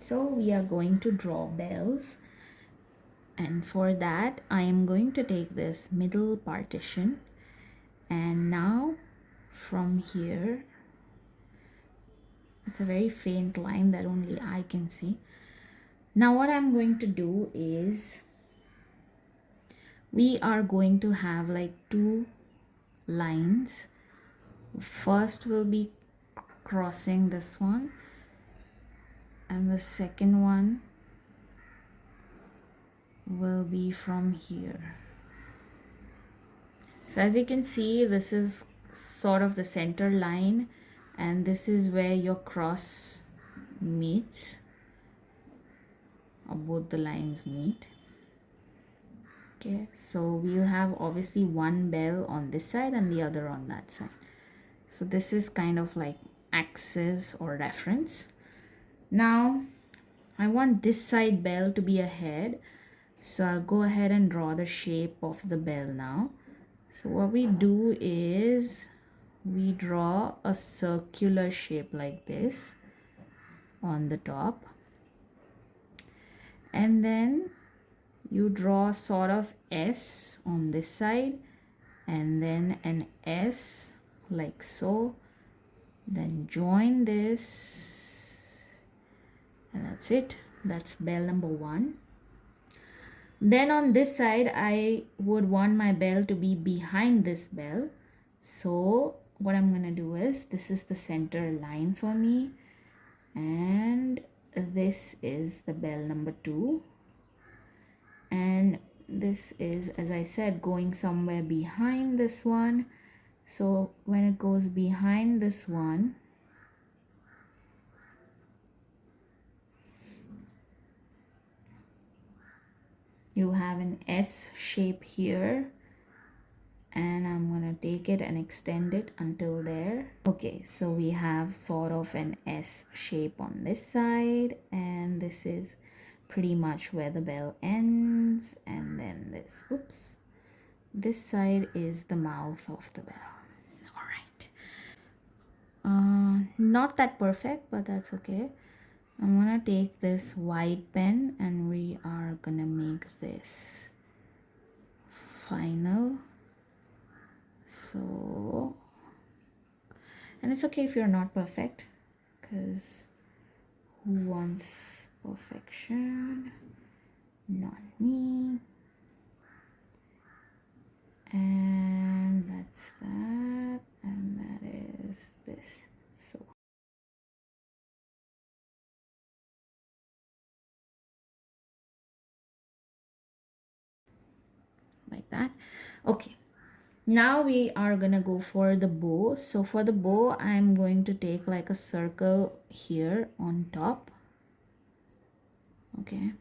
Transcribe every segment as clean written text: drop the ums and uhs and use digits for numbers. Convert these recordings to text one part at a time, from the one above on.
So we are going to draw bells, and for that I am going to take this middle partition, and now from here, it's a very faint line that only I can see. Now what I'm going to do is we are going to have like two lines. First will be crossing this one, and the second one will be from here. So as you can see, this is sort of the center line, and this is where your cross meets, or both the lines meet. Okay, so we'll have obviously one bell on this side and the other on that side. So this is kind of like axis or reference. Now I want this side bell to be ahead, so I'll go ahead and draw the shape of the bell now. So what we do is we draw a circular shape like this on the top, and then you draw sort of S on this side, and then an S like so, then join this, and that's it. That's bell number 1. Then on this side I would want my bell to be behind this bell, so what I'm gonna do is, this is the center line for me, and this is the bell number 2, and this is, as I said, going somewhere behind this one. So when it goes behind this one, you have an S shape here, and I'm gonna take it and extend it until there. Okay, so we have sort of an S shape on this side, and this is pretty much where the bell ends, and then this side is the mouth of the bell. All right, not that perfect, but that's okay. I'm gonna take this white pen and we are gonna make this final. So, and it's okay if you're not perfect, because who wants perfection? Not me. And that's that, and that is this. So like that. Okay, now we are gonna go for the bow. So for the bow, I'm going to take like a circle here on top. Okay,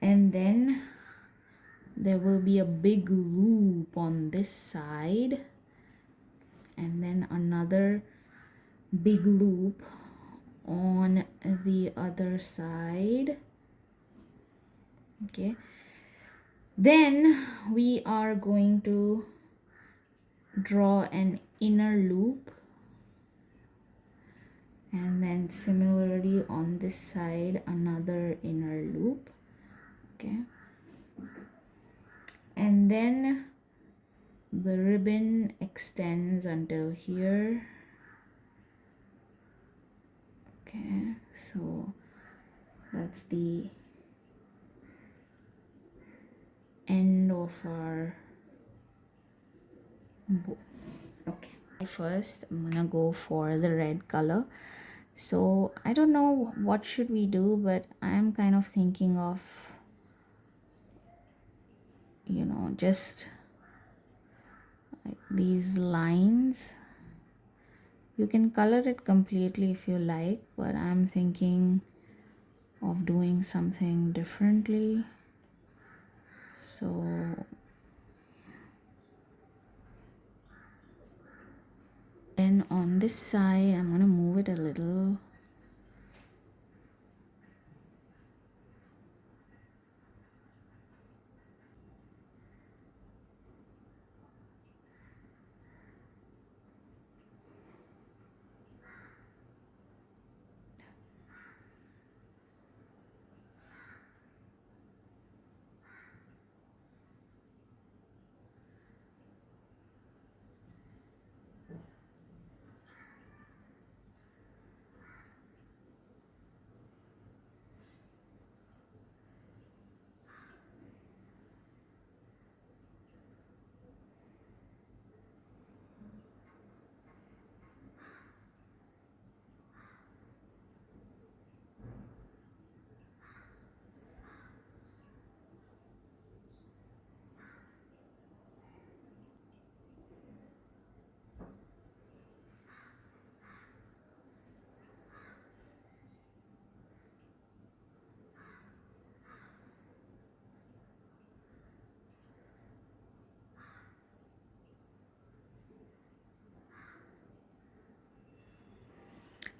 and then there will be a big loop on this side, and then another big loop on the other side. Okay, then we are going to draw an inner loop, and then similarly on this side another inner loop. Okay, and then the ribbon extends until here. Okay, so that's the end of our bow. Okay, first I'm gonna go for the red color. So I don't know what should we do, but I'm kind of thinking of, you know, just like these lines. You can color it completely if you like, but I'm thinking of doing something differently. So then on this side I'm gonna move it a little.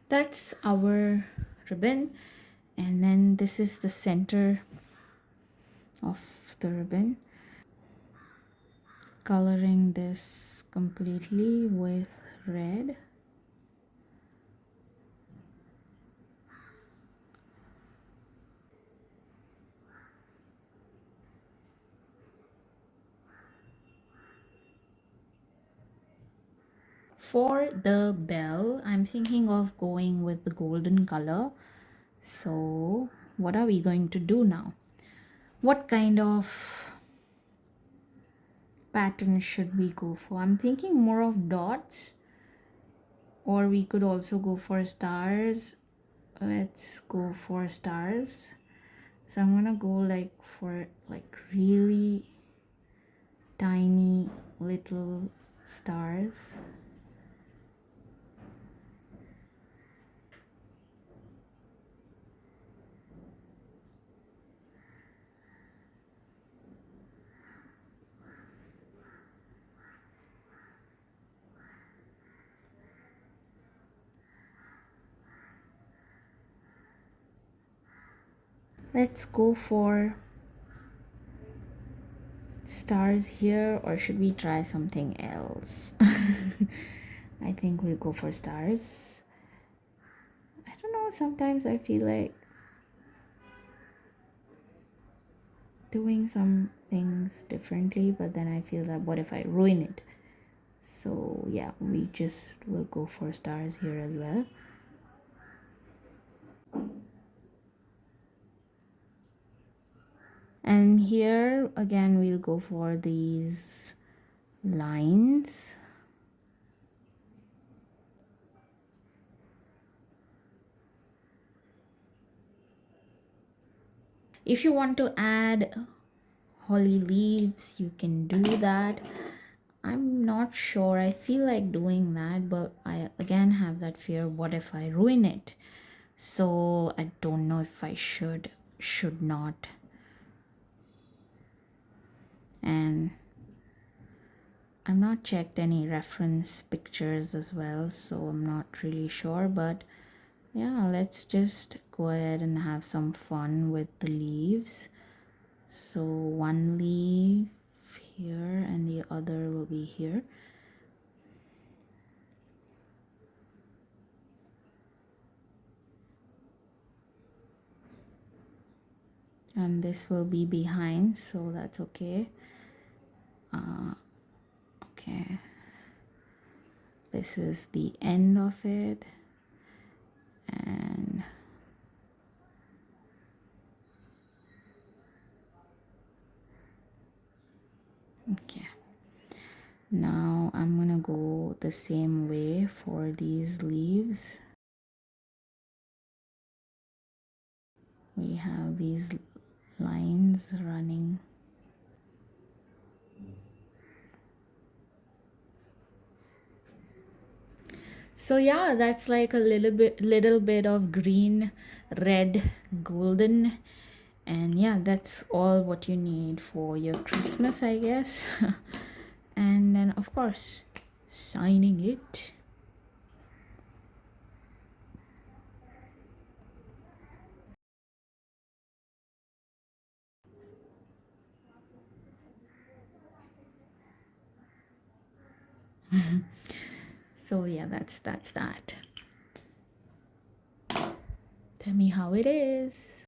That's our ribbon, and then this is the center of the ribbon. Coloring this completely with red. For the bell, I'm thinking of going with the golden color. So, what are we going to do now? What kind of pattern should we go for? I'm thinking more of dots, or we could also go for stars. Let's go for stars. So I'm gonna go like for like really tiny little stars. Let's go for stars here, or should we try something else? I think we'll go for stars. I don't know, sometimes I feel like doing some things differently, but then I feel that what if I ruin it? So yeah, we just will go for stars here as well. And here again we'll go for these lines. If you want to add holly leaves, you can do that. I'm not sure, I feel like doing that, but I again have that fear, what if I ruin it? So I don't know if I should not. And I'm not checked any reference pictures as well, so I'm not really sure, but yeah, let's just go ahead and have some fun with the leaves. So one leaf here and the other will be here. And this will be behind, so that's okay. Okay, this is the end of it, and okay, now I'm gonna go the same way for these leaves. We have these lines running. So yeah, that's like a little bit of green, red, golden, and yeah, that's all what you need for your Christmas, I guess. And then of course, signing it. So yeah, that's that. Tell me how it is.